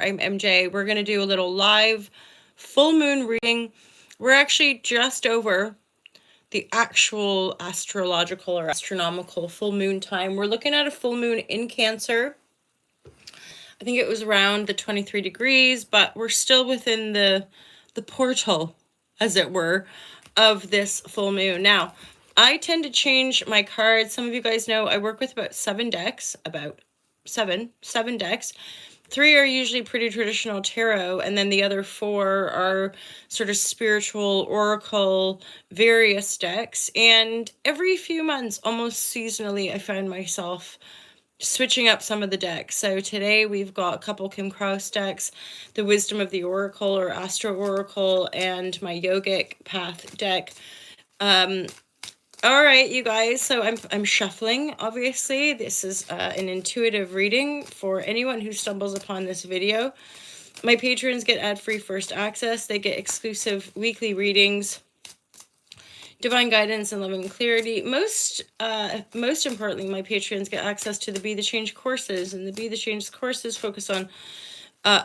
I'm MJ. We're going to do a little live full moon reading. We're actually just over the actual astrological or astronomical full moon time. We're looking at a full moon in Cancer. I think it was around the 23 degrees, but we're still within the portal, as it were, of this full moon. Now, I tend to change my cards. Some of you guys know I work with about seven decks, seven decks. 3 are usually pretty traditional tarot, and then the other 4 are sort of spiritual, oracle, various decks. And every few months, almost seasonally, I find myself switching up some of the decks. So today we've got a couple Kim Krause decks, the Wisdom of the Oracle or Astro Oracle, and my Yogic Path deck. All right, you guys, so I'm shuffling, obviously. This is an intuitive reading for anyone who stumbles upon this video. My patrons get ad-free first access. They get exclusive weekly readings, divine guidance, and love and clarity. Most importantly, my patrons get access to the Be the Change courses, and the Be the Change courses focus on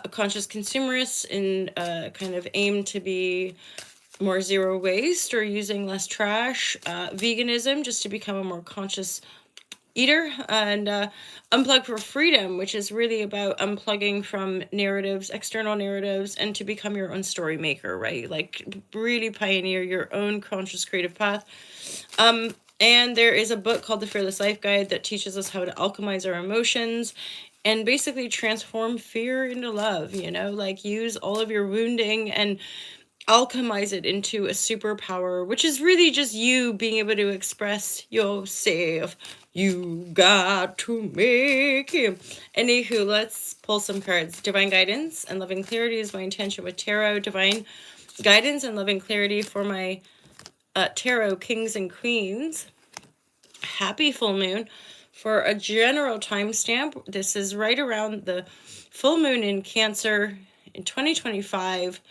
conscious consumerists and kind of aim to be more zero waste or using less trash, veganism, just to become a more conscious eater, and unplug for freedom, which is really about unplugging from narratives, external narratives, and to become your own story maker, right? Like really pioneer your own conscious creative path. And there is a book called The Fearless Life Guide that teaches us how to alchemize our emotions and basically transform fear into love, you know, like use all of your wounding and alchemize it into a superpower, which is really just you being able to express yourself. You got to make him. Anywho, let's pull some cards. Divine guidance and loving clarity is my intention with tarot. Divine guidance and loving clarity for my tarot kings and queens. Happy full moon. For a general timestamp, this is right around the full moon in Cancer in 2025.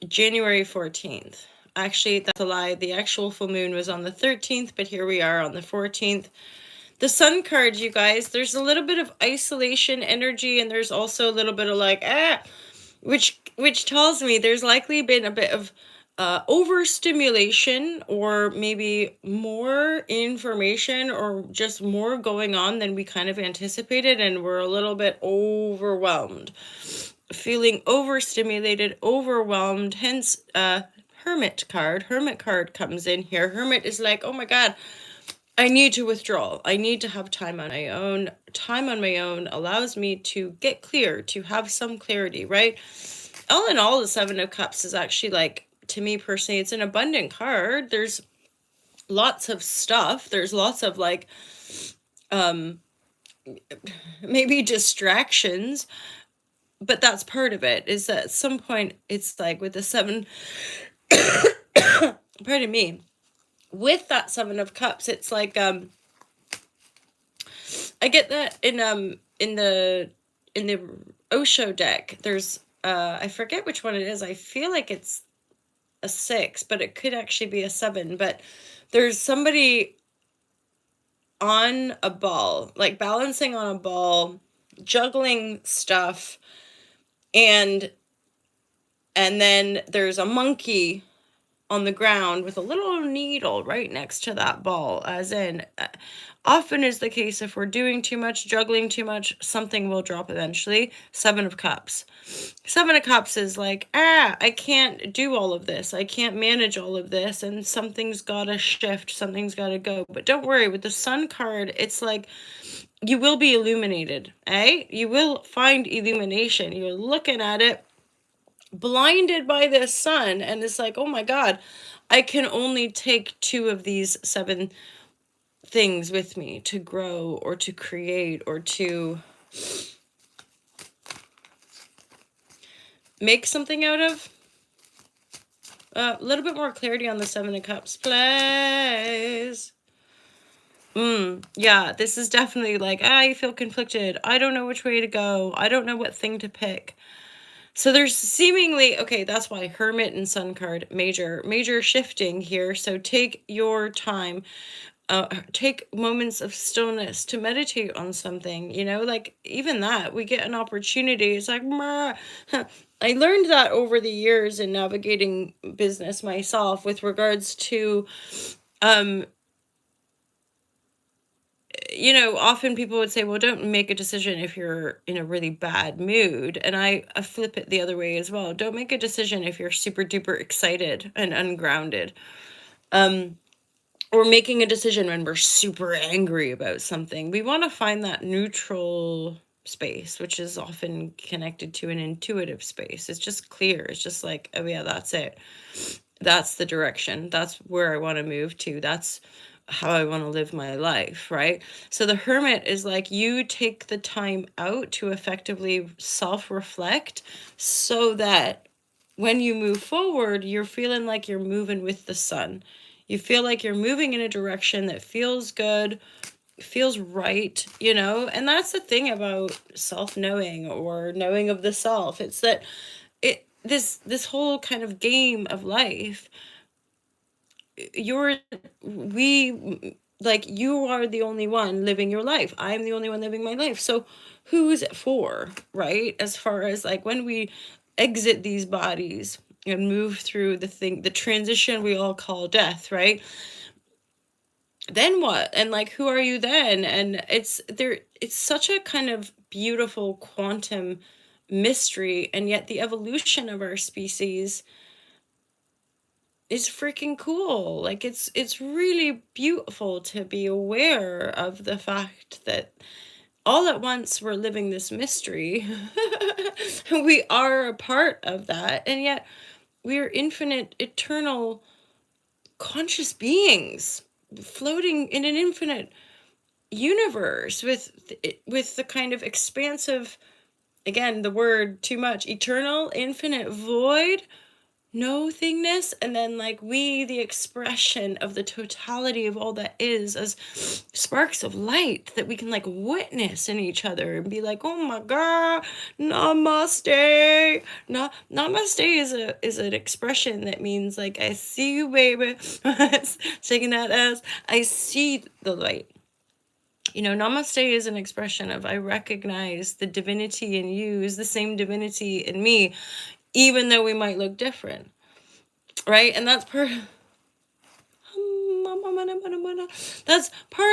January 14th. Actually, that's a lie. The actual full moon was on the 13th, but here we are on the 14th. The Sun card, you guys, there's a little bit of isolation energy, and there's also a little bit of like, which tells me there's likely been a bit of overstimulation, or maybe more information, or just more going on than we kind of anticipated, and we're a little bit overwhelmed. Feeling overstimulated, overwhelmed, hence Hermit card. Hermit card comes in here. Hermit is like, oh my God, I need to withdraw. I need to have time on my own. Time on my own allows me to get clear, to have some clarity, right? All in all, the Seven of Cups is actually, like, to me personally, it's an abundant card. There's lots of stuff. There's lots of like maybe distractions, but that's part of it, is that at some point it's like with the seven pardon me, with that Seven of Cups, it's like I get that in the Osho deck. There's I forget which one it is. I feel like it's a 6, but it could actually be a 7. But there's somebody on a ball, like balancing on a ball, juggling stuff, and then there's a monkey on the ground with a little needle right next to that ball, as in, often is the case, if we're doing too much, juggling too much, something will drop eventually. Seven of Cups. Seven of Cups is like, I can't do all of this. I can't manage all of this, and something's gotta shift, something's gotta go. But don't worry, with the Sun card, it's like, you will be illuminated, eh? You will find illumination. You're looking at it, blinded by this sun, and it's like, oh my God, I can only take 2 of these 7 things with me to grow or to create or to make something out of. A little bit more clarity on the Seven of Cups, please. Yeah, this is definitely like, I feel conflicted. I don't know which way to go. I don't know what thing to pick. So there's seemingly, okay, that's why Hermit and Sun card, major shifting here. So take your time. Take moments of stillness to meditate on something, like even that, we get an opportunity. It's like, "Meh." I learned that over the years in navigating business myself with regards to, um, often people would say, well, don't make a decision if you're in a really bad mood. And I flip it the other way as well. Don't make a decision if you're super duper excited and ungrounded. Or making a decision when we're super angry about something. We want to find that neutral space, which is often connected to an intuitive space. It's just clear. It's just like, oh yeah, that's it. That's the direction. That's where I want to move to. That's how I want to live my life, right? So the hermit is like, you take the time out to effectively self-reflect so that when you move forward, you're feeling like you're moving with the sun. You feel like you're moving in a direction that feels good, feels right, And that's the thing about self-knowing or knowing of the self. It's that this whole kind of game of life, you're we like, you are the only one living your life. I'm the only one living my life. So who's it for, right? As far as like when we exit these bodies and move through the transition we all call death, right? Then what? And like, who are you then? And it's such a kind of beautiful quantum mystery, and yet the evolution of our species is freaking cool. Like, it's really beautiful to be aware of the fact that all at once we're living this mystery. We are a part of that, and yet we are infinite, eternal, conscious beings floating in an infinite universe with the kind of expansive, again, the word too much, eternal, infinite void, no thingness, and then like we, the expression of the totality of all that is, as sparks of light that we can like witness in each other and be like, oh my god, namaste. Namaste is an expression that means like, I see you, baby. Taking that as, I see the light. Namaste is an expression of, I recognize the divinity in you is the same divinity in me, even though we might look different, right? And that's part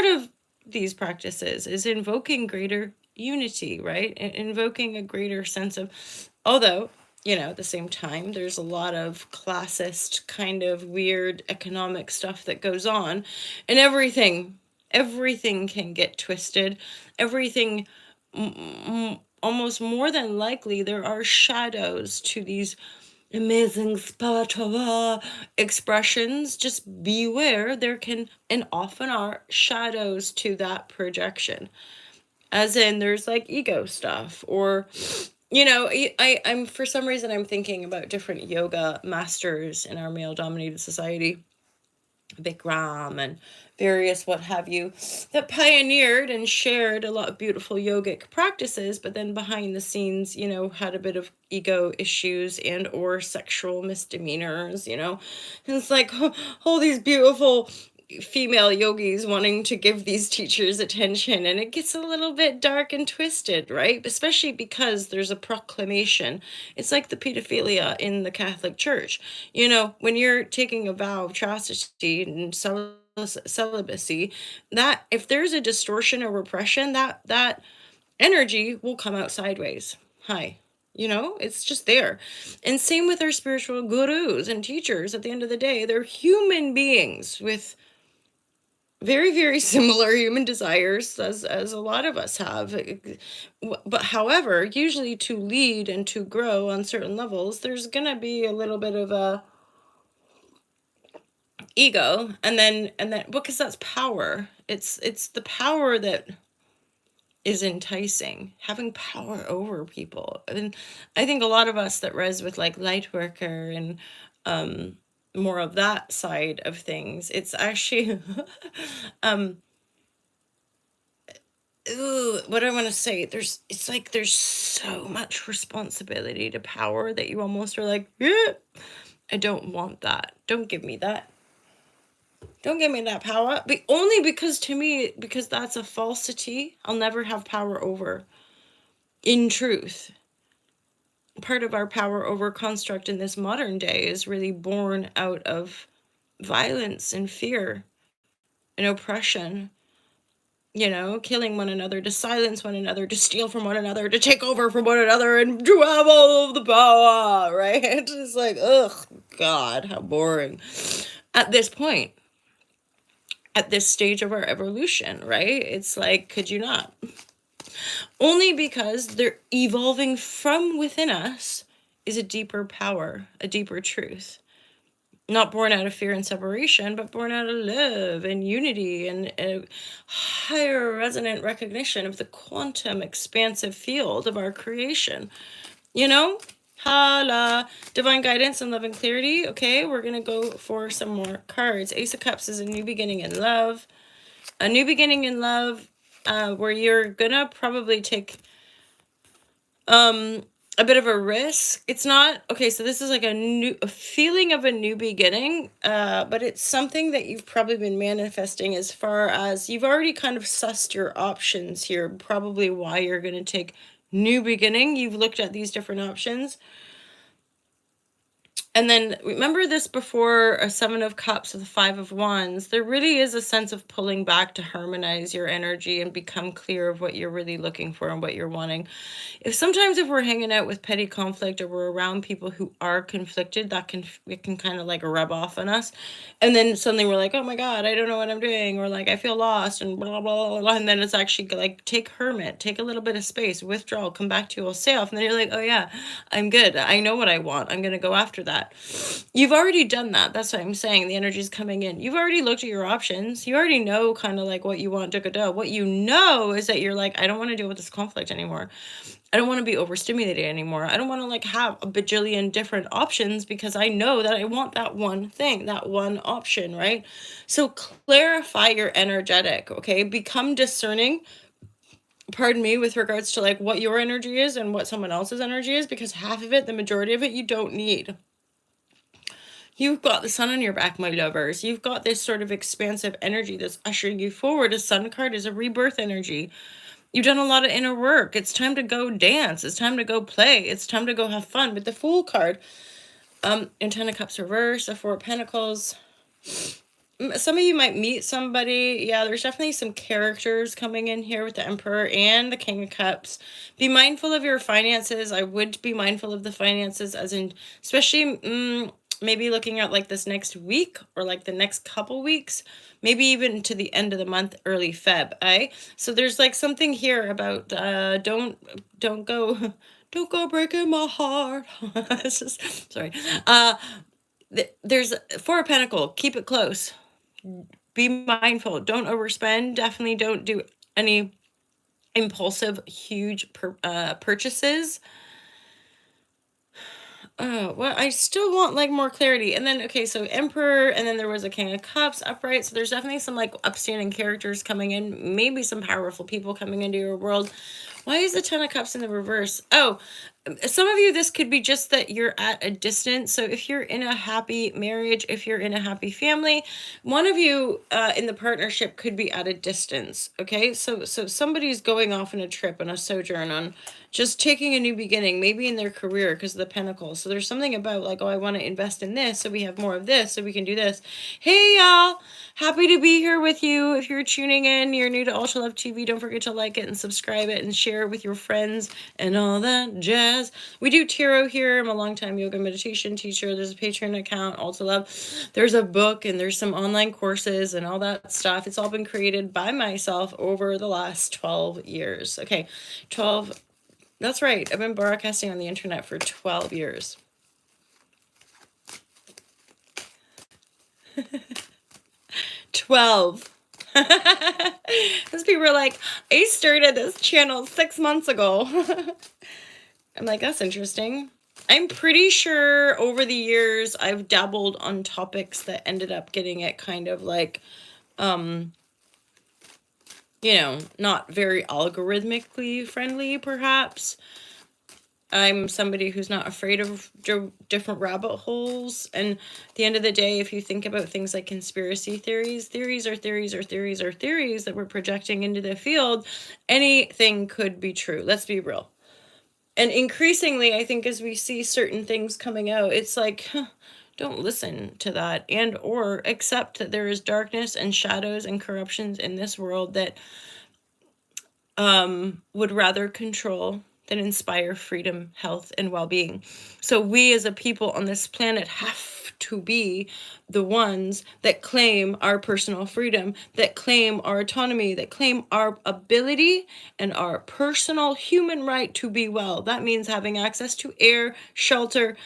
of these practices, is invoking greater unity, right? Invoking a greater sense of, although, at the same time, there's a lot of classist kind of weird economic stuff that goes on, and everything can get twisted. Everything, almost more than likely, there are shadows to these amazing spiritual expressions. Just beware, there can and often are shadows to that projection. As in, there's like ego stuff, or I'm for some reason I'm thinking about different yoga masters in our male dominated society, Bikram and various what have you, that pioneered and shared a lot of beautiful yogic practices, but then behind the scenes, had a bit of ego issues and or sexual misdemeanors, and it's like, all these beautiful female yogis wanting to give these teachers attention, and it gets a little bit dark and twisted, right? Especially because there's a proclamation. It's like the pedophilia in the Catholic Church. When you're taking a vow of chastity and celibacy, that if there's a distortion or repression, that energy will come out sideways. Hi. It's just there. And same with our spiritual gurus and teachers. At the end of the day, they're human beings with very, very similar human desires as a lot of us have. But however, usually to lead and to grow on certain levels, there's gonna be a little bit of a ego, and then because that's power. It's the power that is enticing, having power over people. And I think a lot of us that res with like light worker and more of that side of things, it's actually what I want to say, it's like there's so much responsibility to power that you almost are like, yeah, I don't want that. Don't give me that. Don't give me that power. But only because to me, because that's a falsity, I'll never have power over. In truth, part of our power over construct in this modern day is really born out of violence and fear and oppression, killing one another, to silence one another, to steal from one another, to take over from one another, and to have all of the power, right? It's like, ugh, God, how boring. At this point, at this stage of our evolution, right? It's like, could you not? Only because they're evolving from within us is a deeper power, a deeper truth. Not born out of fear and separation, but born out of love and unity and a higher resonant recognition of the quantum expansive field of our creation. Hala, divine guidance and love and clarity. Okay, we're going to go for some more cards. Ace of Cups is a new beginning in love. A new beginning in love, where you're going to probably take a bit of a risk. It's not okay, so this is like a feeling of a new beginning, but it's something that you've probably been manifesting, as far as you've already kind of sussed your options here, probably why you're going to take new beginning. You've looked at these different options. And then remember this before a Seven of Cups with the Five of Wands. There really is a sense of pulling back to harmonize your energy and become clear of what you're really looking for and what you're wanting. Sometimes if we're hanging out with petty conflict, or we're around people who are conflicted, it can kind of like rub off on us. And then suddenly we're like, oh my God, I don't know what I'm doing. Or like, I feel lost and blah, blah, blah, blah. And then it's actually like, take hermit, take a little bit of space, withdraw, come back to yourself. And then you're like, oh yeah, I'm good. I know what I want. I'm going to go after that. You've already done that. That's what I'm saying. The energy is coming in. You've already looked at your options. You already know kind of like what you want. What you know is that you're like, I don't want to deal with this conflict anymore. I don't want to be overstimulated anymore. I don't want to like have a bajillion different options, because I know that I want that one thing, that one option, right? So clarify your energetic, okay? Become discerning, pardon me, with regards to like what your energy is and what someone else's energy is, because half of it, the majority of it, you don't need. You've got the sun on your back, my lovers. You've got this sort of expansive energy that's ushering you forward. A sun card is a rebirth energy. You've done a lot of inner work. It's time to go dance. It's time to go play. It's time to go have fun. With the Fool card, and Ten of Cups reverse, the Four of Pentacles. Some of you might meet somebody. Yeah, there's definitely some characters coming in here with the Emperor and the King of Cups. Be mindful of your finances. I would be mindful of the finances, as in, especially maybe looking at like this next week, or like the next couple weeks, maybe even to the end of the month, early Feb, So there's like something here about don't go don't go breaking my heart. Sorry. There's Four of Pentacles. Keep it close. Be mindful. Don't overspend. Definitely don't do any impulsive, huge purchases. Oh, well, I still want like more clarity. And then, okay, so Emperor, and then there was a King of Cups upright. So there's definitely some like upstanding characters coming in, maybe some powerful people coming into your world. Why is the Ten of Cups in the reverse? Oh, some of you, this could be just that you're at a distance. So if you're in a happy marriage, if you're in a happy family, one of you in the partnership could be at a distance. Okay, so somebody's going off on a trip, on a sojourn, on just taking a new beginning, maybe in their career because of the Pentacles. So there's something about like, oh, I want to invest in this, so we have more of this, so we can do this. Hey, y'all. Happy to be here with you. If you're tuning in, you're new to Ultra Love TV, don't forget to like it and subscribe it and share it with your friends and all that jazz. We do tarot here. I'm a longtime yoga meditation teacher. There's a Patreon account, Ultra Love. There's a book, and there's some online courses and all that stuff. It's all been created by myself over the last 12 years. Okay, 12. That's right. I've been broadcasting on the internet for 12 years. 12. Those people are like, I started this channel 6 months ago. I'm like, that's interesting. I'm pretty sure over the years I've dabbled on topics that ended up getting it kind of like, not very algorithmically friendly, perhaps. I'm somebody who's not afraid of different rabbit holes. And at the end of the day, if you think about things like conspiracy theories, theories are theories are theories are theories that we're projecting into the field. Anything could be true. Let's be real. And increasingly, I think as we see certain things coming out, it's like, don't listen to that, and or accept that there is darkness and shadows and corruptions in this world that would rather control than inspire freedom, health, and well-being. So we as a people on this planet have to be the ones that claim our personal freedom, that claim our autonomy, that claim our ability and our personal human right to be well. That means having access to air, shelter,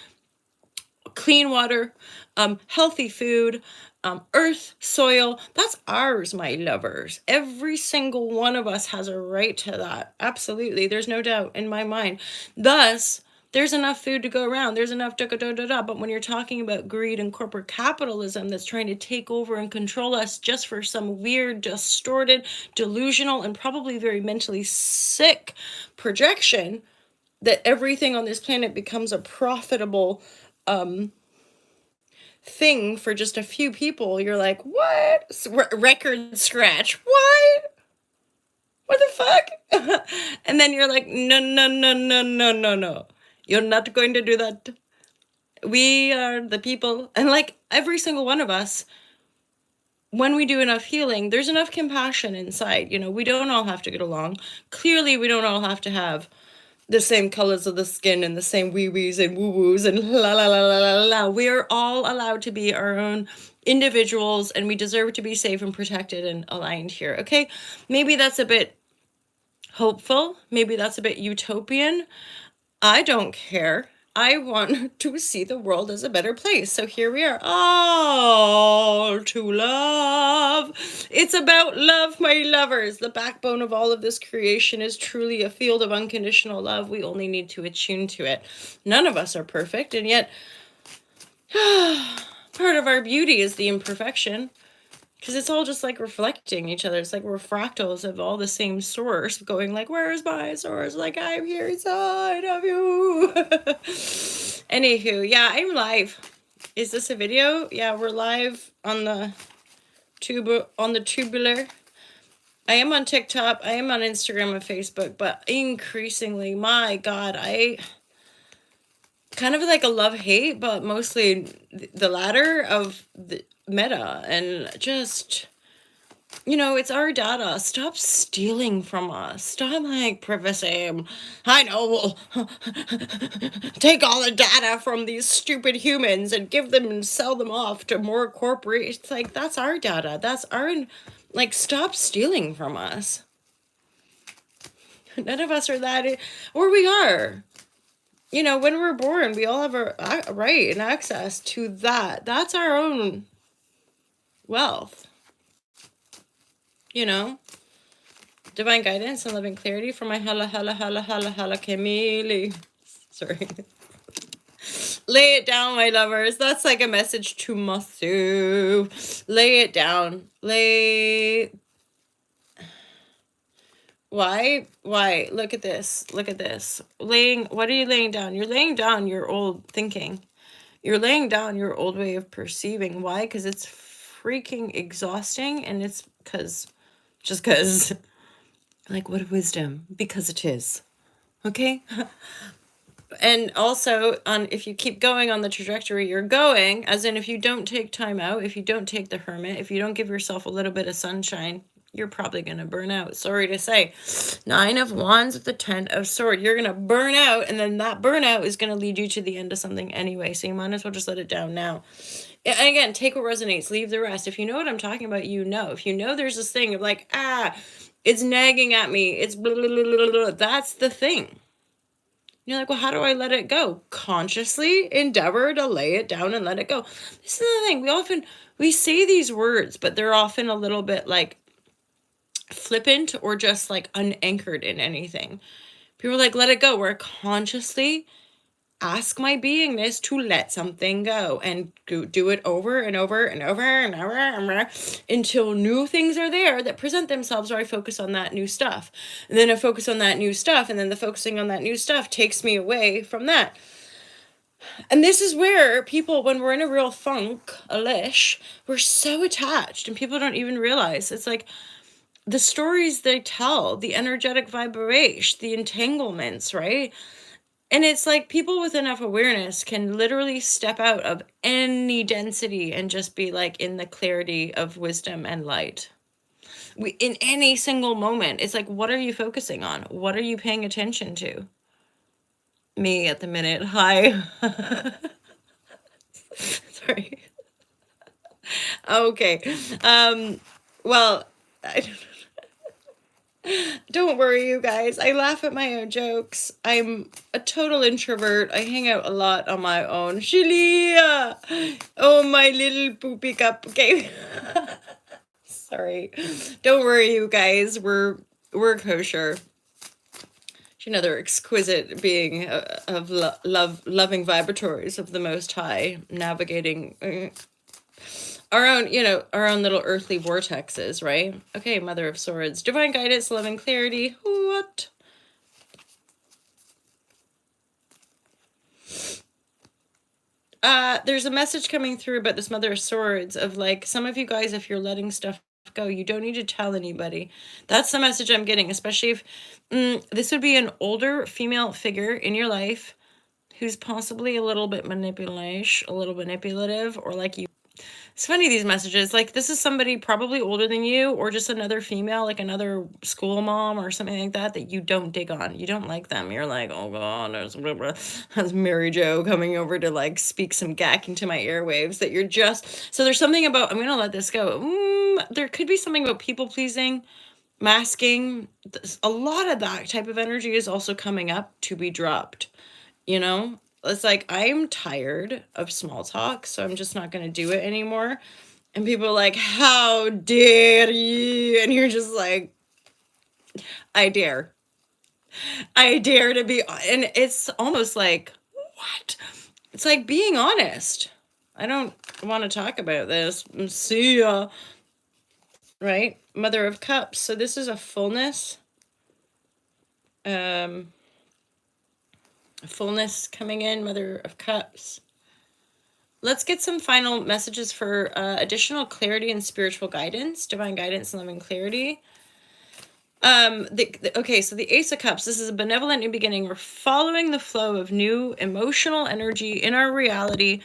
clean water, healthy food, earth, soil. That's ours, my lovers. Every single one of us has a right to that. Absolutely. There's no doubt in my mind. Thus, there's enough food to go around. There's enough da-da-da-da-da. But when you're talking about greed and corporate capitalism that's trying to take over and control us just for some weird, distorted, delusional, and probably very mentally sick projection that everything on this planet becomes a profitable thing for just a few people, you're like, what? Record scratch. What the fuck? And then you're like, no, no, no, no, no, no, no. You're not going to do that. We are the people. And like every single one of us, when we do enough healing, there's enough compassion inside. You know, we don't all have to get along. Clearly, we don't all have to have the same colors of the skin and the same wee-wees and woo-woos and la la la la la la. We are all allowed to be our own individuals, and we deserve to be safe and protected and aligned here. Okay, maybe that's a bit hopeful. Maybe that's a bit utopian. I don't care. I want to see the world as a better place. So here we are. All to love. It's about love, my lovers. The backbone of all of this creation is truly a field of unconditional love. We only need to attune to it. None of us are perfect, and yet part of our beauty is the imperfection. Because it's all just like reflecting each other. It's like we're fractals of all the same source going like, where's my source? Like, I'm here inside of you. Anywho, yeah, I'm live. Is this a video? Yeah, we're live on the tubular. I am on TikTok. I am on Instagram and Facebook. But increasingly, my God, I kind of like a love-hate, but mostly the latter of the Meta, and just, you know, it's our data. Stop stealing from us. Stop like privacy. I know, take all the data from these stupid humans and give them and sell them off to more corporations. It's like, that's our data. That's our, like, stop stealing from us. None of us are that, or we are. You know, when we're born, we all have a right and access to that. That's our own wealth. You know, divine guidance and loving clarity for my hala Camille. Sorry. Lay it down, my lovers. That's like a message to Matthew. Lay it down. Why? Look at this. What are you laying down? You're laying down your old thinking. You're laying down your old way of perceiving. Why? Because it's freaking exhausting, and it's just because, like, what wisdom? Because it is. Okay? And also, if you keep going on the trajectory you're going, as in if you don't take time out, if you don't take the hermit, if you don't give yourself a little bit of sunshine, you're probably going to burn out. Sorry to say. 9 of Wands with the 10 of Swords. You're going to burn out, and then that burnout is going to lead you to the end of something anyway. So you might as well just let it down now. And again, take what resonates, leave the rest. If you know what I'm talking about, you know. If you know there's this thing of like, it's nagging at me, it's blah, blah, blah, blah, blah, that's the thing. You're like, well, how do I let it go? Consciously endeavor to lay it down and let it go. This is the thing. We say these words, but they're often a little bit like flippant or just like unanchored in anything. People are like, let it go. We're consciously ask my beingness to let something go and do it over and over and over and over and over until new things are there that present themselves, or I focus on that new stuff. And then I focus on that new stuff, and then the focusing on that new stuff takes me away from that. And this is where people, when we're in a real funk, a lish, we're so attached, and people don't even realize. It's like the stories they tell, the energetic vibration, the entanglements, right? And it's like people with enough awareness can literally step out of any density and just be like in the clarity of wisdom and light. In any single moment, it's like, what are you focusing on? What are you paying attention to? Me at the minute. Hi. Sorry. Okay. Well, don't worry, you guys. I laugh at my own jokes. I'm a total introvert. I hang out a lot on my own. Shilia! Oh, my little poopy cup. Okay. Sorry. Don't worry, you guys. We're kosher. She's another exquisite being of loving vibratories of the Most High, navigating our own, our own little earthly vortexes, right? Okay, Mother of Swords. Divine guidance, loving clarity. What? There's a message coming through about this Mother of Swords of like, some of you guys, if you're letting stuff go, you don't need to tell anybody. That's the message I'm getting, especially if this would be an older female figure in your life who's possibly a little bit manipulative, or like you. It's funny, these messages, like this is somebody probably older than you, or just another female, like another school mom or something like that, that you don't dig on. You don't like them. You're like, oh God, there's Mary Jo coming over to like speak some gack into my airwaves, that you're just, so there's something about, I'm going to let this go. There could be something about people pleasing, masking. A lot of that type of energy is also coming up to be dropped, It's like, I'm tired of small talk, so I'm just not going to do it anymore. And people are like, how dare you? And you're just like, I dare. I dare to be. And it's almost like, what? It's like being honest. I don't want to talk about this. See ya. Right? Mother of Cups. So this is a fullness. Fullness coming in, Mother of Cups. Let's get some final messages for additional clarity and spiritual guidance, divine guidance and loving clarity. Okay, so the Ace of Cups, this is a benevolent new beginning. We're following the flow of new emotional energy in our reality.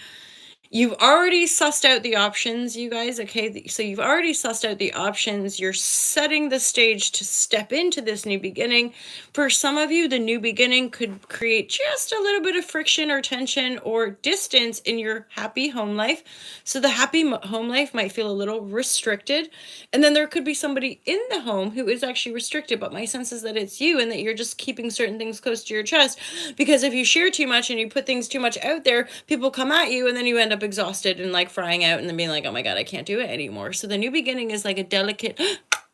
You've already sussed out the options, you guys, okay? So you've already sussed out the options. You're setting the stage to step into this new beginning. For some of you, the new beginning could create just a little bit of friction or tension or distance in your happy home life. So the happy home life might feel a little restricted. And then there could be somebody in the home who is actually restricted, but my sense is that it's you, and that you're just keeping certain things close to your chest. Because if you share too much and you put things too much out there, people come at you, and then you end up exhausted and like frying out, and then being like, oh my God, I can't do it anymore. So the new beginning is like a delicate,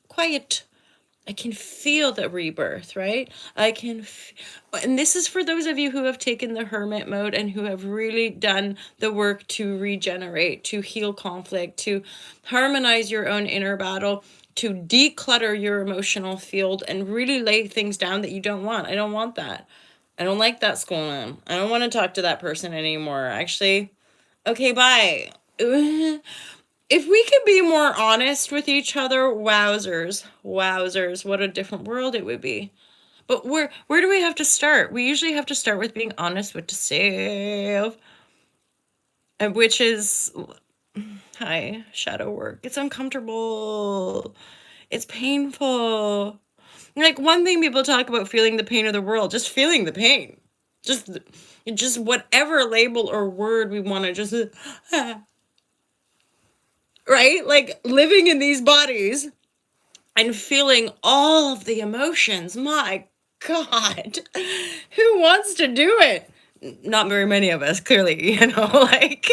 quiet. I can feel the rebirth, right? And this is for those of you who have taken the hermit mode and who have really done the work to regenerate, to heal conflict, to harmonize your own inner battle, to declutter your emotional field and really lay things down that you don't want. I don't want that. I don't like that's going on. I don't want to talk to that person anymore. Actually, okay, bye. If we could be more honest with each other, wowzers, what a different world it would be. But where do we have to start? We usually have to start with being honest with yourself, and which is, hi, shadow work. It's uncomfortable. It's painful. Like, one thing people talk about, feeling the pain of the world, just feeling the pain. Just whatever label or word we want to just, right? Like, living in these bodies and feeling all of the emotions. My God, who wants to do it? Not very many of us, clearly, like,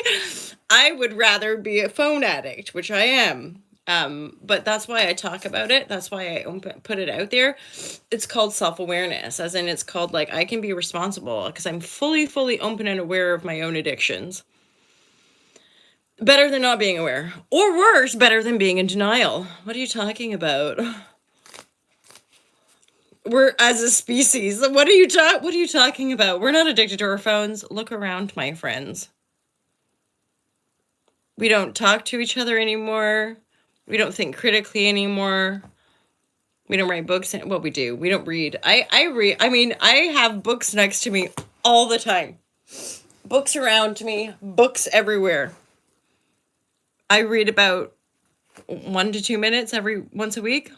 I would rather be a phone addict, which I am. But that's why I talk about it. That's why I put it out there. It's called self-awareness, as in it's called like I can be responsible because I'm fully open and aware of my own addictions. Better than not being aware. Or worse, better than being in denial. What are you talking about? We're as a species. What are you talking about? We're not addicted to our phones. Look around, my friends. We don't talk to each other anymore. We don't think critically anymore. We don't write books. Well, we do. We don't read. I read. I mean, I have books next to me all the time. Books around me. Books everywhere. I read about 1 to 2 minutes once a week.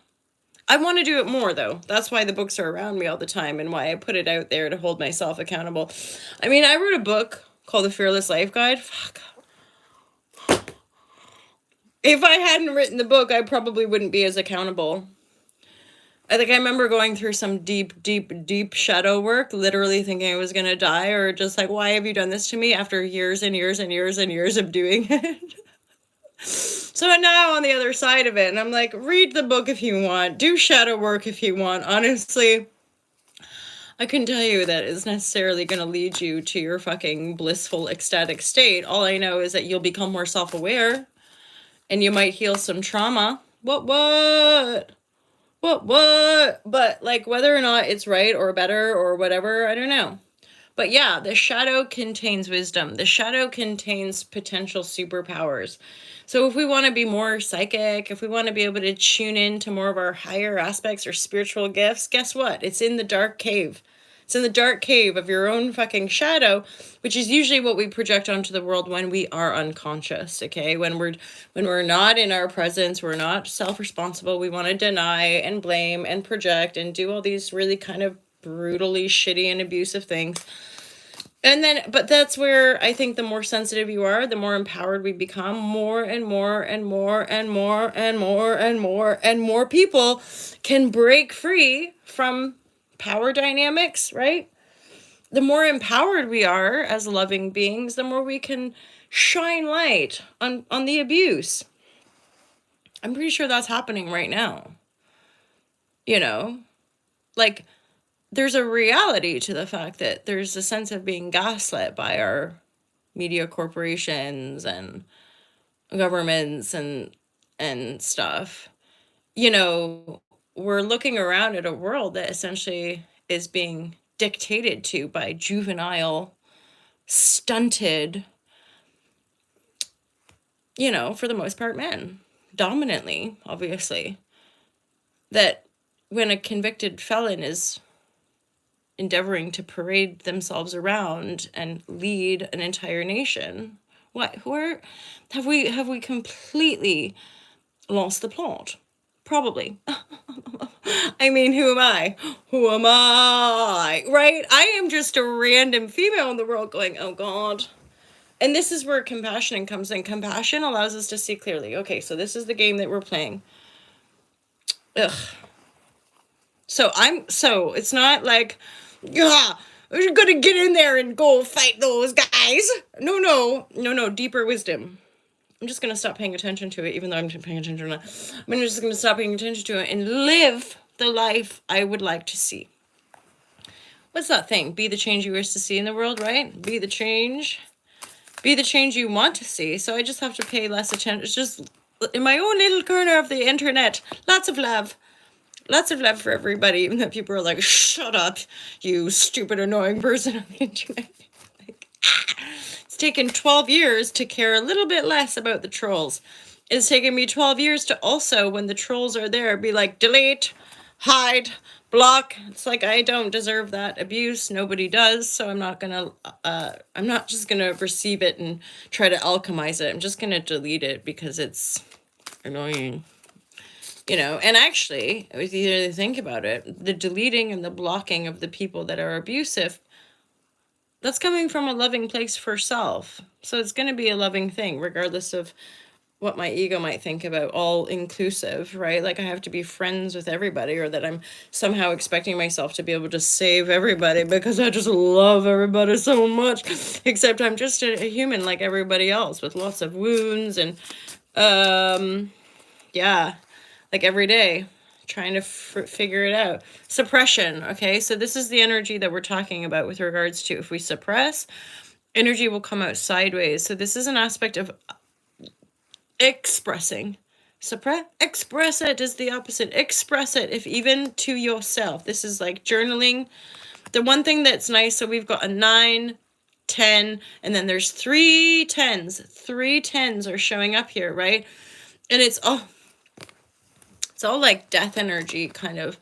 I want to do it more, though. That's why the books are around me all the time and why I put it out there to hold myself accountable. I mean, I wrote a book called The Fearless Life Guide. Fuck. If I hadn't written the book, I probably wouldn't be as accountable. I remember going through some deep shadow work, literally thinking I was going to die, or just like, why have you done this to me, after years and years and years and years of doing it? So now on the other side of it, and I'm like, read the book if you want, do shadow work if you want. Honestly, I couldn't tell you that it's necessarily going to lead you to your fucking blissful, ecstatic state. All I know is that you'll become more self-aware, and you might heal some trauma. What? But like, whether or not it's right or better or whatever, I don't know. But yeah, the shadow contains wisdom. The shadow contains potential superpowers. So if we want to be more psychic, if we want to be able to tune in to more of our higher aspects or spiritual gifts, guess what? It's in the dark cave. It's in the dark cave of your own fucking shadow, which is usually what we project onto the world when we are unconscious, okay? When we're not in our presence, we're not self-responsible, we want to deny and blame and project and do all these really kind of brutally shitty and abusive things. And then, but that's where I think the more sensitive you are, the more empowered we become. More and more and more and more and more and more and more people can break free from power dynamics, right? The more empowered we are as loving beings, the more we can shine light on the abuse. I'm pretty sure that's happening right now. You know, like, there's a reality to the fact that there's a sense of being gaslit by our media corporations and governments and stuff. You know, we're looking around at a world that essentially is being dictated to by juvenile, stunted, you know, for the most part, men. Dominantly, obviously. That when a convicted felon is endeavoring to parade themselves around and lead an entire nation, have we completely lost the plot? Probably. I mean, who am I? Right? I am just a random female in the world going, oh God. And this is where compassion comes in. Compassion allows us to see clearly. Okay, so this is the game that we're playing. Ugh. So it's not like, yeah, we're gonna get in there and go fight those guys. No, deeper wisdom. I'm just gonna stop paying attention to it, even though I'm paying attention to it. I'm just gonna stop paying attention to it and live the life I would like to see. What's that thing? Be the change you wish to see in the world, right? Be the change you want to see. So I just have to pay less attention. It's just in my own little corner of the internet. Lots of love. Lots of love for everybody, even though people are like, shut up, you stupid, annoying person on the internet. Like, It's taken 12 years to care a little bit less about the trolls. It's taken me 12 years to also, when the trolls are there, be like, delete, hide, block. It's like, I don't deserve that abuse. Nobody does. So I'm not just gonna receive it and try to alchemize it. I'm just gonna delete it because it's annoying. You know, and actually, if you really think about it, the deleting and the blocking of the people that are abusive, that's coming from a loving place for self. So it's going to be a loving thing, regardless of what my ego might think about all inclusive, right? Like I have to be friends with everybody, or that I'm somehow expecting myself to be able to save everybody because I just love everybody so much. Except I'm just a human like everybody else with lots of wounds and, Yeah, like every day, trying to figure it out. Suppression, okay? So this is the energy that we're talking about with regards to if we suppress, energy will come out sideways. So this is an aspect of expressing. Express it is the opposite. Express it, if even to yourself. This is like journaling. The one thing that's nice, so we've got a 9, 10, and then there's 3 10s. 3 10s are showing up here, right? And it's all like death energy, kind of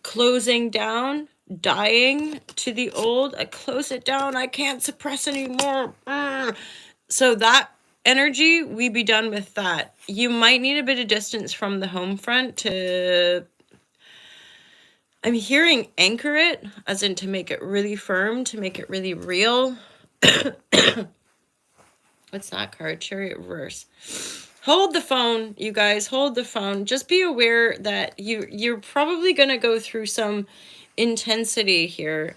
closing down, dying to the old. I close it down. I can't suppress anymore. So that energy, we be done with that. You might need a bit of distance from the home front to, I'm hearing anchor it, as in to make it really firm, to make it really real. What's that card? Chariot reverse. Hold the phone, you guys. Hold the phone. Just be aware that you're probably going to go through some intensity here.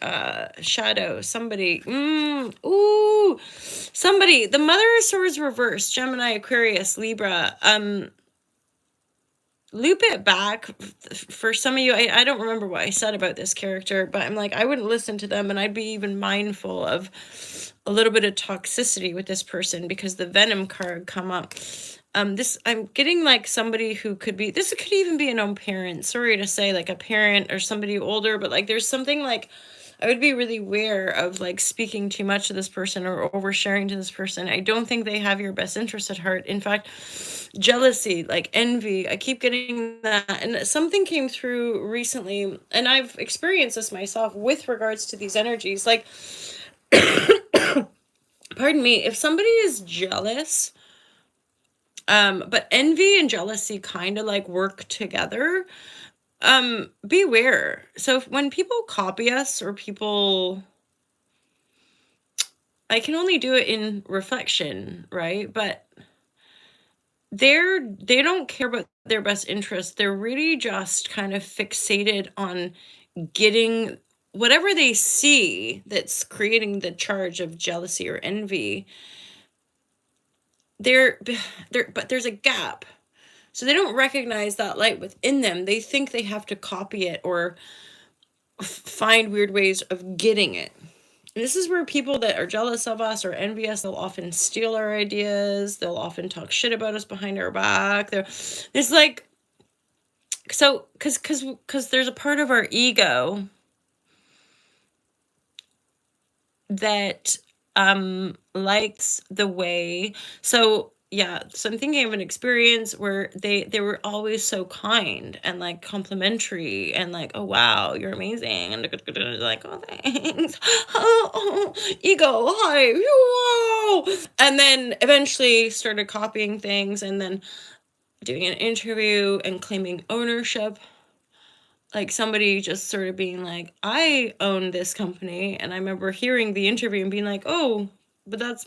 Shadow. Somebody. Ooh. Somebody. The Mother of Swords reversed. Gemini, Aquarius, Libra. Loop it back for some of you. I don't remember what I said about this character, but I'm like, I wouldn't listen to them, and I'd be even mindful of a little bit of toxicity with this person because the Venom card come up. This, I'm getting like somebody who could be, this could even be an own parent. Sorry to say, like a parent or somebody older, but like there's something like, I would be really aware of like speaking too much to this person or oversharing to this person. I don't think they have your best interest at heart. In fact, jealousy, like envy, I keep getting that. And something came through recently, and I've experienced this myself with regards to these energies. Like, pardon me, if somebody is jealous, but envy and jealousy kind of like work together, beware. So when people copy us or people, I can only do it in reflection, right? But they don't care about their best interest. They're really just kind of fixated on getting whatever they see that's creating the charge of jealousy or envy. But there's a gap. So they don't recognize that light within them. They think they have to copy it or find weird ways of getting it. And this is where people that are jealous of us or envious, they'll often steal our ideas. They'll often talk shit about us behind our back. It's like, so, because there's a part of our ego that likes the way, so yeah, so I'm thinking of an experience where they were always so kind and like complimentary and like, oh wow, you're amazing, and like, oh thanks, oh, ego, hi, whoa. And then eventually started copying things and then doing an interview and claiming ownership. Like somebody just sort of being like, I own this company. And I remember hearing the interview and being like, oh, but that's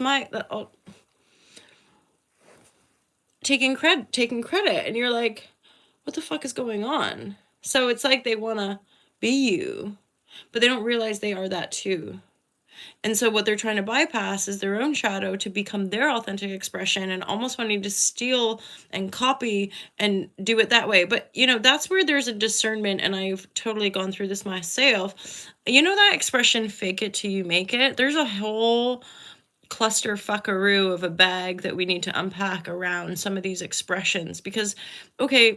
taking credit. And you're like, what the fuck is going on? So it's like they want to be you, but they don't realize they are that too. And so what they're trying to bypass is their own shadow to become their authentic expression and almost wanting to steal and copy and do it that way. But, you know, that's where there's a discernment, and I've totally gone through this myself. You know that expression, fake it till you make it? There's a whole cluster fuckaroo of a bag that we need to unpack around some of these expressions because, okay,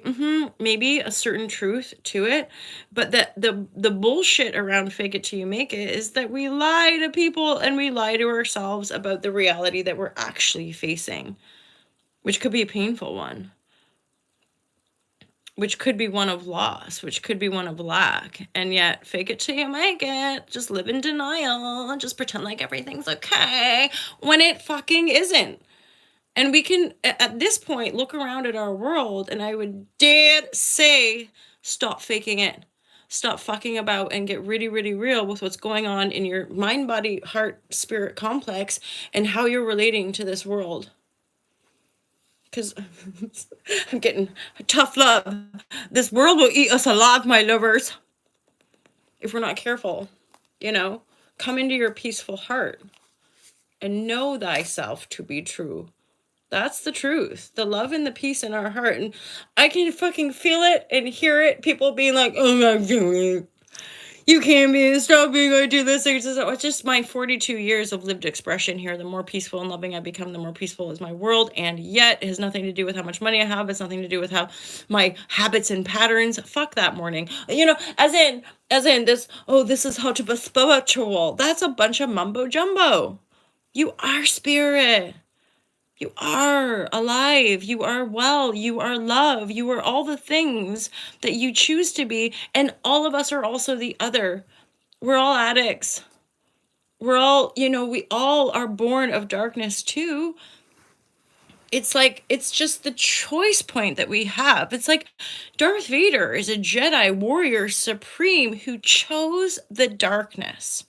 maybe a certain truth to it, but that the bullshit around fake it till you make it is that we lie to people and we lie to ourselves about the reality that we're actually facing, which could be a painful one, which could be one of loss, which could be one of lack. And yet fake it till you make it, just live in denial, just pretend like everything's okay when it fucking isn't. And we can, at this point, look around at our world, and I would dare say, stop faking it. Stop fucking about and get really, really real with what's going on in your mind, body, heart, spirit complex and how you're relating to this world. Because I'm getting tough love. This world will eat us alive, my lovers, if we're not careful. You know, come into your peaceful heart and know thyself to be true. That's the truth. The love and the peace in our heart. And I can fucking feel it and hear it. People being like, oh my God, you can't be, stop being, I do this. It's just my 42 years of lived expression here. The more peaceful and loving I become, the more peaceful is my world. And yet it has nothing to do with how much money I have. It's nothing to do with how my habits and patterns. Fuck that morning. As in this, oh, this is how to be spiritual. That's a bunch of mumbo jumbo. You are spirit. You are alive. You are well. You are love. You are all the things that you choose to be. And all of us are also the other. We're all addicts. We're all, we all are born of darkness too. It's like, it's just the choice point that we have. It's like Darth Vader is a Jedi warrior supreme who chose the darkness.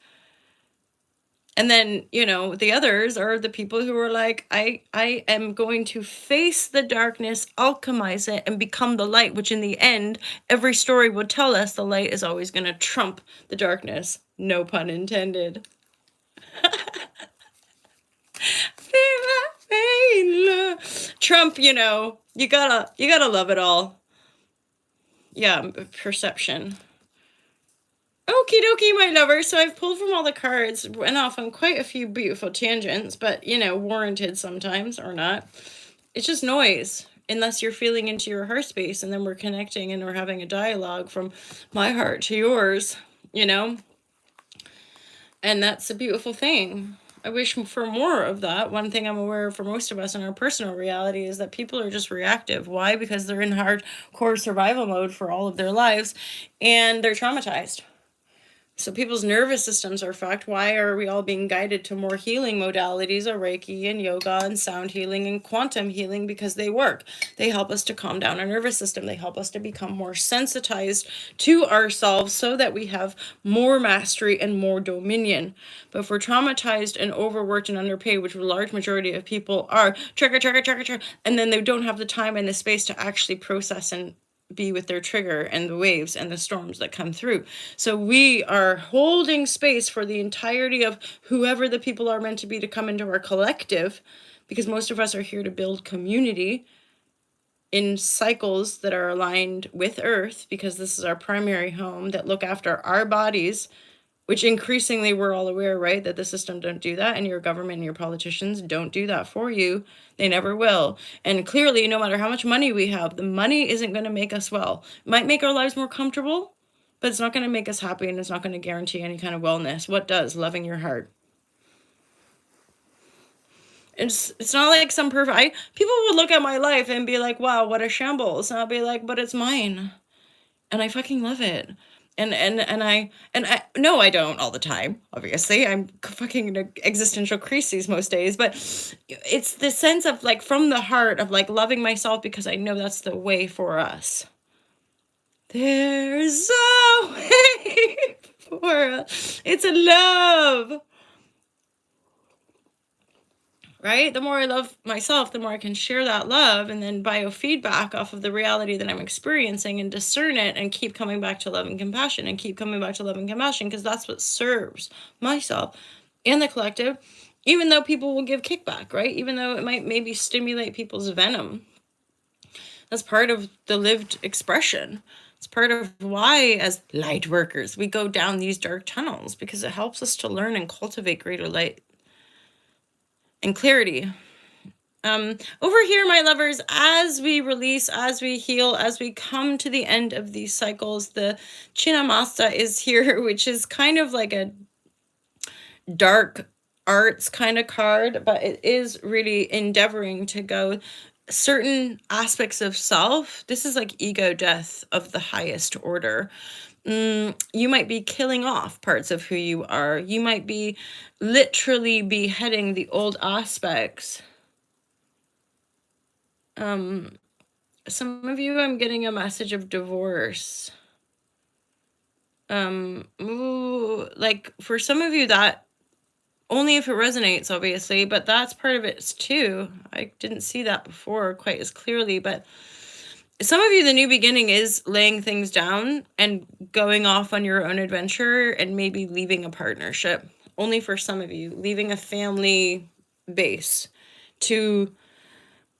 And then, the others are the people who are like, I am going to face the darkness, alchemize it, and become the light, which in the end, every story will tell us the light is always going to trump the darkness. No pun intended. Trump, you gotta love it all. Yeah, perception. Okie dokie, my lovers. So I've pulled from all the cards, went off on quite a few beautiful tangents, but, warranted sometimes or not. It's just noise, unless you're feeling into your heart space, and then we're connecting and we're having a dialogue from my heart to yours, And that's a beautiful thing. I wish for more of that. One thing I'm aware of for most of us in our personal reality is that people are just reactive. Why? Because they're in hardcore survival mode for all of their lives, and they're traumatized. So people's nervous systems are fucked. Why are we all being guided to more healing modalities of Reiki and yoga and sound healing and quantum healing? Because they work. They help us to calm down our nervous system. They help us to become more sensitized to ourselves so that we have more mastery and more dominion. But if we're traumatized and overworked and underpaid, which a large majority of people are, trigger, and then they don't have the time and the space to actually process and be with their trigger and the waves and the storms that come through. So we are holding space for the entirety of whoever the people are meant to be to come into our collective, because most of us are here to build community in cycles that are aligned with Earth, because this is our primary home, that look after our bodies, which increasingly we're all aware, right, that the system don't do that, and your government and your politicians don't do that for you. They never will. And clearly, no matter how much money we have, the money isn't going to make us well. It might make our lives more comfortable, but it's not going to make us happy, and it's not going to guarantee any kind of wellness. What does? Loving your heart. It's not like some perfect... people would look at my life and be like, wow, what a shambles. And I'll be like, but it's mine. And I fucking love it. And I no, I don't all the time, obviously. I'm fucking in existential crises most days, but it's the sense of like from the heart of like loving myself, because I know that's the way for us. There's a way for us. It's a love. Right? The more I love myself, the more I can share that love and then biofeedback off of the reality that I'm experiencing and discern it and keep coming back to love and compassion and keep coming back to love and compassion, because that's what serves myself and the collective, even though people will give kickback, right? Even though it might maybe stimulate people's venom. That's part of the lived expression. It's part of why, as light workers, we go down these dark tunnels, because it helps us to learn and cultivate greater light and clarity. Over here, my lovers, as we release, as we heal, as we come to the end of these cycles, the Chinnamasta is here, which is kind of like a dark arts kind of card, but it is really endeavoring to go certain aspects of self. This is like ego death of the highest order. You might be killing off parts of who you are. You might be literally beheading the old aspects. Some of you, I'm getting a message of divorce. Like for some of you, that only if it resonates, obviously, but that's part of it too. I didn't see that before quite as clearly, but some of you, the new beginning is laying things down and going off on your own adventure and maybe leaving a partnership. Only for some of you, leaving a family base to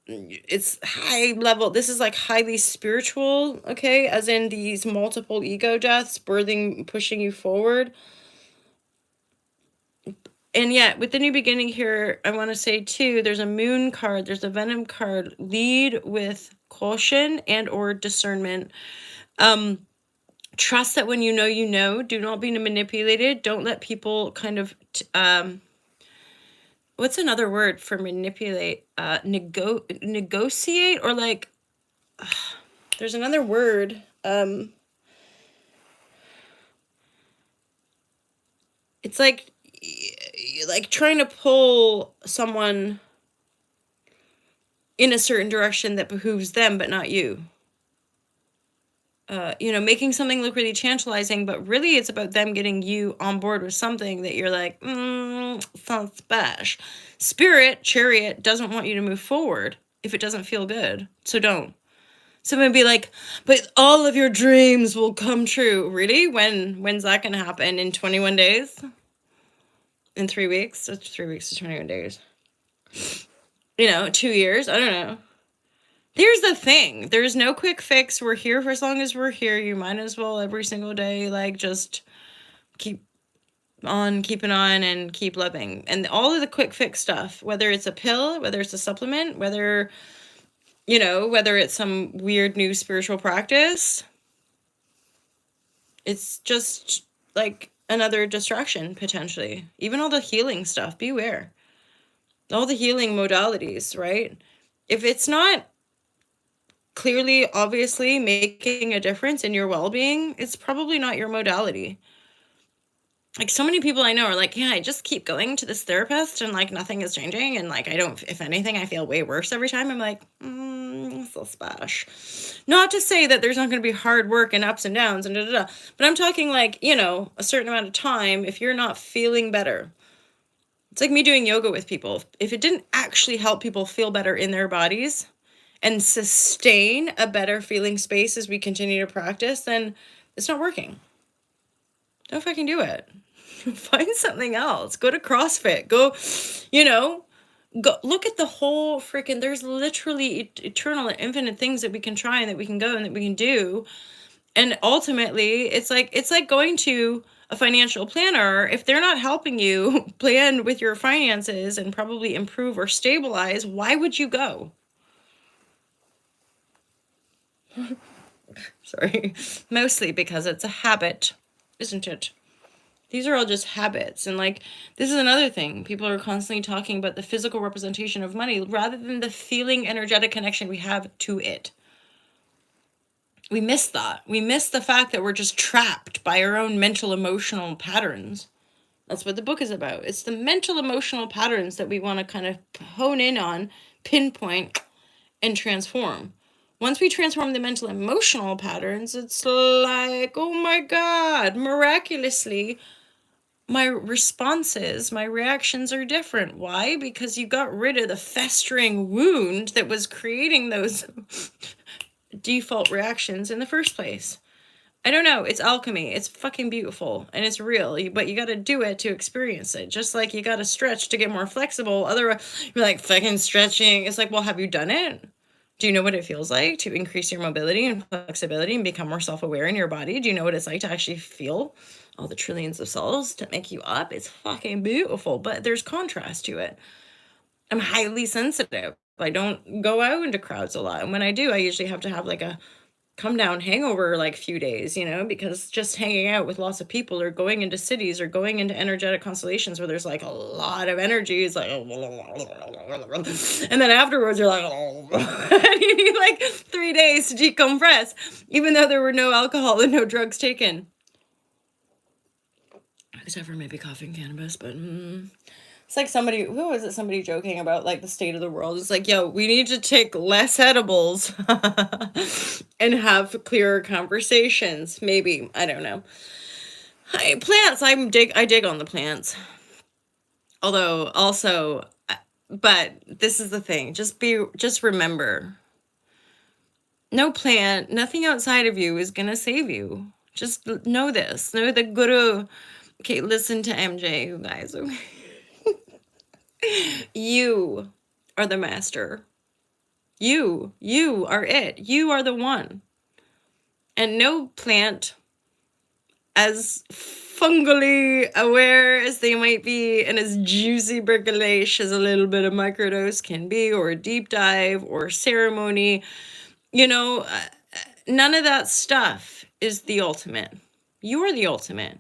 it's high level. This is like highly spiritual, okay? As in these multiple ego deaths, birthing, pushing you forward. And yet, with the new beginning here, I want to say too, there's a moon card, there's a venom card. Lead with caution and or discernment. Trust that when you know, do not be manipulated. Don't let people kind of, what's another word for manipulate? Negotiate, or like, there's another word. It's like trying to pull someone in a certain direction that behooves them, but not you. Making something look really tantalizing, but really it's about them getting you on board with something that you're like, sounds bash. Spirit, chariot, doesn't want you to move forward if it doesn't feel good. So don't. Someone be like, but all of your dreams will come true. Really? When's that going to happen? In 21 days? In 3 weeks? That's 3 weeks to 21 days. 2 years? I don't know. Here's the thing. There's no quick fix. We're here for as long as we're here. You might as well every single day, just keep on keeping on and keep loving. And all of the quick fix stuff, whether it's a pill, whether it's a supplement, whether it's some weird new spiritual practice, it's just like another distraction, potentially. Even all the healing stuff, beware. All the healing modalities, right? If it's not clearly, obviously making a difference in your well-being, it's probably not your modality. Like, so many people I know are like, yeah, I just keep going to this therapist and nothing is changing, and if anything, I feel way worse every time. I'm like, so spash. Not to say that there's not going to be hard work and ups and downs and but I'm talking a certain amount of time. If you're not feeling better, it's like me doing yoga with people. If it didn't actually help people feel better in their bodies and sustain a better feeling space as we continue to practice, then it's not working. Don't fucking do it. Find something else. Go to CrossFit. Go look at the whole freaking, there's literally eternal and infinite things that we can try and that we can go and that we can do. And ultimately, it's like going to a financial planner. If they're not helping you plan with your finances and probably improve or stabilize, why would you go? Sorry. Mostly because it's a habit, isn't it? These are all just habits. And this is another thing. People are constantly talking about the physical representation of money rather than the feeling energetic connection we have to it. We miss that. We miss the fact that we're just trapped by our own mental emotional patterns. That's what the book is about. It's the mental emotional patterns that we want to kind of hone in on, pinpoint, and transform. Once we transform the mental emotional patterns, it's like, oh my God, miraculously, my responses, my reactions are different. Why? Because you got rid of the festering wound that was creating those default reactions in the first place. I don't know. It's alchemy. It's fucking beautiful and it's real, but you got to do it to experience it. Just like you got to stretch to get more flexible. Otherwise, you're like, fucking stretching. It's like, well, have you done it? Do you know what it feels like to increase your mobility and flexibility and become more self-aware in your body? Do you know what it's like to actually feel all the trillions of cells to make you up? It's fucking beautiful, but there's contrast to it. I'm highly sensitive. I don't go out into crowds a lot. And when I do, I usually have to have a come down hangover few days, because just hanging out with lots of people or going into cities or going into energetic constellations where there's a lot of energy is and then afterwards you're and you need 3 days to decompress, even though there were no alcohol and no drugs taken, except for maybe coffee and cannabis. But it's like somebody joking about the state of the world. It's like, yo, we need to take less edibles and have clearer conversations. Maybe, I don't know. Plants, I dig on the plants. Although also, but this is the thing. Just remember, no plant, nothing outside of you is gonna save you. Just know this. Know the guru. Okay, listen to MJ, you guys. Okay. You are the master. You are it. You are the one. And no plant, as fungally aware as they might be and as juicy bricolache as a little bit of microdose can be, or a deep dive or ceremony, none of that stuff is the ultimate. You are the ultimate.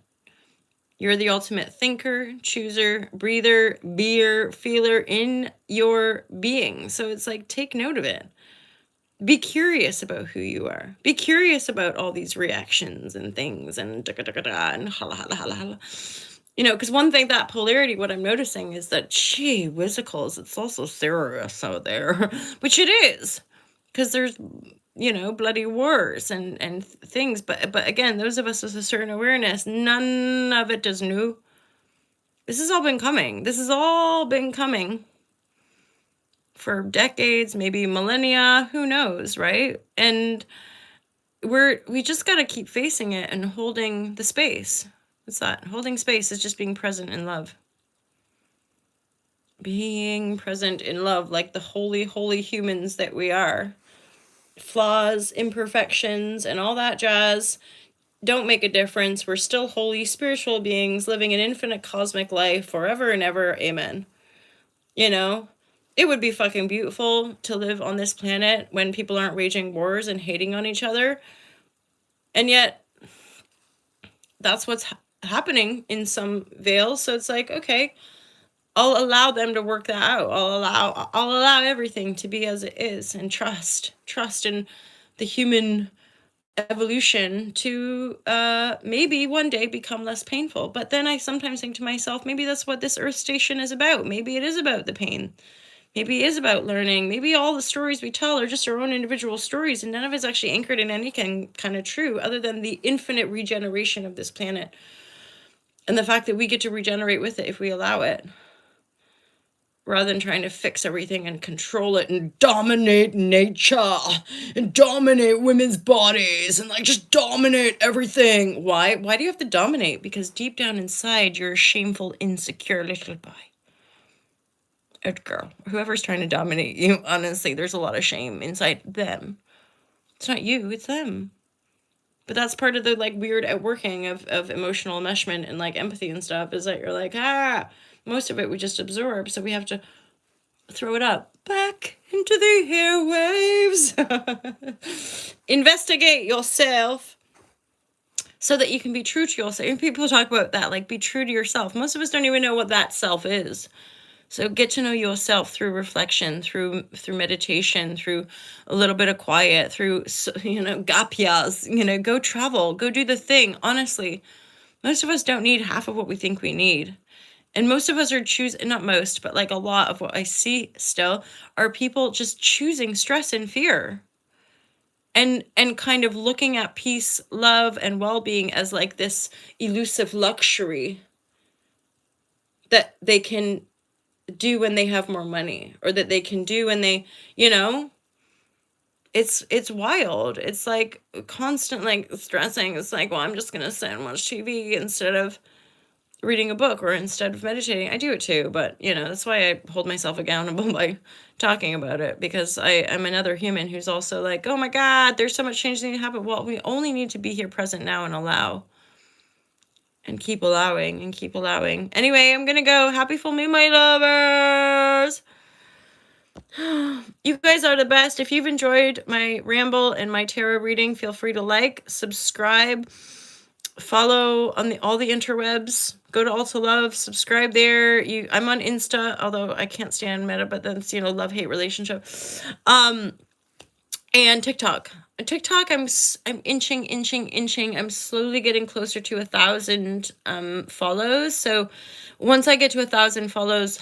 You're the ultimate thinker, chooser, breather, beer, feeler in your being. So it's like, take note of it. Be curious about who you are. Be curious about all these reactions and things and and hala hala hala hala. Because one thing, that polarity, what I'm noticing is that, gee whizzicles, it's also serious out there, which it is, because there's bloody wars and things. But again, those of us with a certain awareness, none of it is new. This has all been coming. This has all been coming for decades, maybe millennia, who knows, right? And we just got to keep facing it and holding the space. What's that? Holding space is just being present in love. Being present in love, like the holy, holy humans that we are. Flaws, imperfections, and all that jazz don't make a difference. We're still holy spiritual beings living an infinite cosmic life forever and ever. Amen. It would be fucking beautiful to live on this planet when people aren't waging wars and hating on each other. And yet, that's what's happening in some veils. So it's like, okay, I'll allow them to work that out. I'll allow everything to be as it is, and trust in the human evolution to maybe one day become less painful. But then I sometimes think to myself, maybe that's what this Earth station is about. Maybe it is about the pain. Maybe it is about learning. Maybe all the stories we tell are just our own individual stories, and none of it's actually anchored in anything kind of true other than the infinite regeneration of this planet. And the fact that we get to regenerate with it if we allow it, rather than trying to fix everything and control it and dominate nature and dominate women's bodies and just dominate everything. Why? Why do you have to dominate? Because deep down inside, you're a shameful, insecure little boy. Girl, whoever's trying to dominate you, honestly, there's a lot of shame inside them. It's not you, it's them. But that's part of the weird outworking of emotional enmeshment and empathy and stuff, is that you're most of it we just absorb, so we have to throw it up back into the airwaves. Investigate yourself so that you can be true to yourself. And people talk about that, be true to yourself. Most of us don't even know what that self is. So get to know yourself through reflection, through meditation, through a little bit of quiet, through, gapyas, go travel, go do the thing. Honestly, most of us don't need half of what we think we need. And most of us are choosing, not most, but a lot of what I see still are people just choosing stress and fear. And kind of looking at peace, love, and well-being as this elusive luxury that they can do when they have more money, or that they can do when they, it's wild. It's constant stressing. It's well, I'm just gonna sit and watch TV instead of reading a book, or instead of meditating. I do it too, but that's why I hold myself accountable by talking about it, because I'm another human who's also oh my god, there's so much change that needs to happen. Well, we only need to be here present now and allow. And keep allowing and keep allowing. Anyway, I'm gonna go. Happy full moon, my lovers. You guys are the best. If you've enjoyed my ramble and my tarot reading, feel free to subscribe, follow on all the interwebs. Go to Alta Love, subscribe there. I'm on Insta, although I can't stand Meta, but that's love-hate relationship. And TikTok. TikTok, I'm inching. I'm slowly getting closer to 1,000 follows. So once I get to 1,000 follows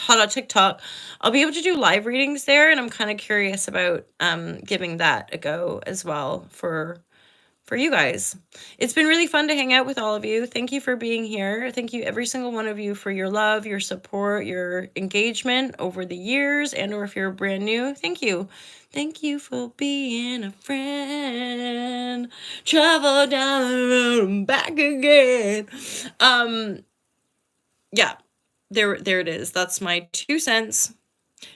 on TikTok, I'll be able to do live readings there, and I'm kind of curious about giving that a go as well for you guys. It's been really fun to hang out with all of you. Thank you for being here. Thank you, every single one of you, for your love, your support, your engagement over the years, and or if you're brand new, thank you. Thank you for being a friend. Travel down the road and back again. Yeah, there it is. That's my 2 cents.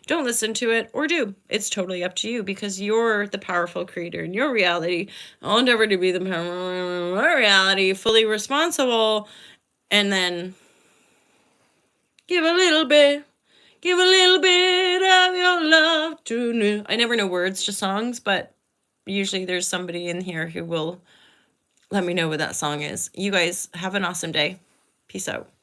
Don't listen to it, or do. It's totally up to you, because you're the powerful creator in your reality. I'll endeavor to be the my reality, fully responsible, and then give a little bit. Give a little bit of your love to me. I never know words to songs, but usually there's somebody in here who will let me know what that song is. You guys have an awesome day. Peace out.